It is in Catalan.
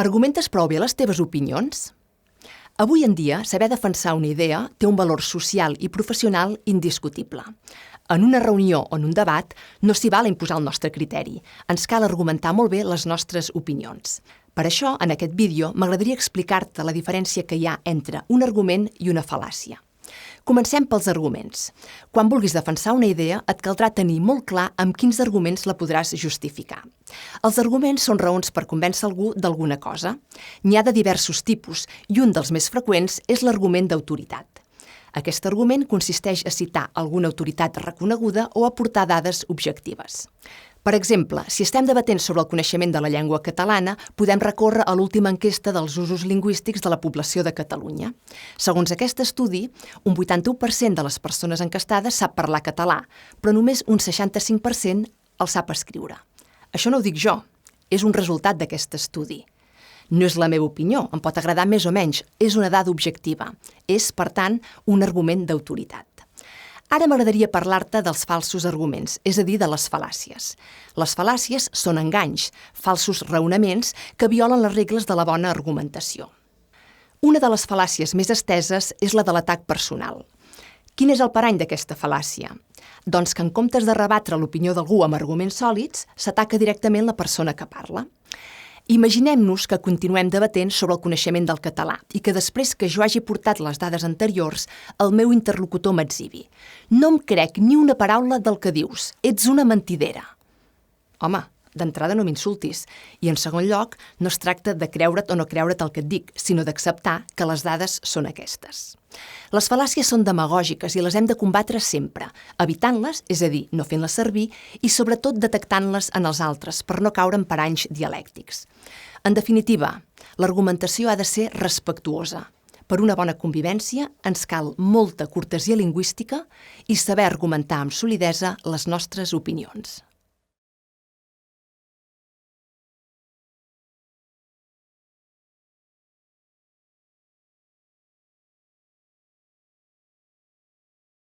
Argumentes prou bé les teves opinions? Avui en dia, saber defensar una idea té un valor social i professional indiscutible. En una reunió o en un debat no s'hi val a imposar el nostre criteri. Ens cal argumentar molt bé les nostres opinions. Per això, en aquest vídeo, m'agradaria explicar-te la diferència que hi ha entre un argument i una fal·làcia. Comencem pels arguments. Quan vulguis defensar una idea, et caldrà tenir molt clar amb quins arguments la podràs justificar. Els arguments són raons per convèncer algú d'alguna cosa. N'hi ha de diversos tipus i un dels més freqüents és l'argument d'autoritat. Aquest argument consisteix a citar alguna autoritat reconeguda o aportar dades objectives. Per exemple, si estem debatent sobre el coneixement de la llengua catalana, podem recórrer a l'última enquesta dels usos lingüístics de la població de Catalunya. Segons aquest estudi, un 81% de les persones enquestades sap parlar català, però només un 65% el sap escriure. Això no ho dic jo, és un resultat d'aquest estudi. No és la meva opinió, em pot agradar més o menys, és una dada objectiva. És, per tant, un argument d'autoritat. Ara m'agradaria parlar-te dels falsos arguments, és a dir, de les fal·làcies. Les fal·làcies són enganys, falsos raonaments que violen les regles de la bona argumentació. Una de les fal·làcies més esteses és la de l'atac personal. Quin és el parany d'aquesta fal·làcia? Doncs que en comptes de rebatre l'opinió d'algú amb arguments sòlids, s'ataca directament la persona que parla. Imaginem-nos que continuem debatent sobre el coneixement del català i que després que jo hagi portat les dades anteriors, el meu interlocutor m'etzibi. No em crec ni una paraula del que dius. Ets una mentidera. Home, d'entrada no m'insultis. I en segon lloc, no es tracta de creure't o no creure't el que et dic, sinó d'acceptar que les dades són aquestes. Les fal·làcies són demagògiques i les hem de combatre sempre, evitant-les, és a dir, no fent-les servir, i sobretot detectant-les en els altres per no caure en paranys dialèctics. En definitiva, l'argumentació ha de ser respectuosa. Per una bona convivència ens cal molta cortesia lingüística i saber argumentar amb solidesa les nostres opinions.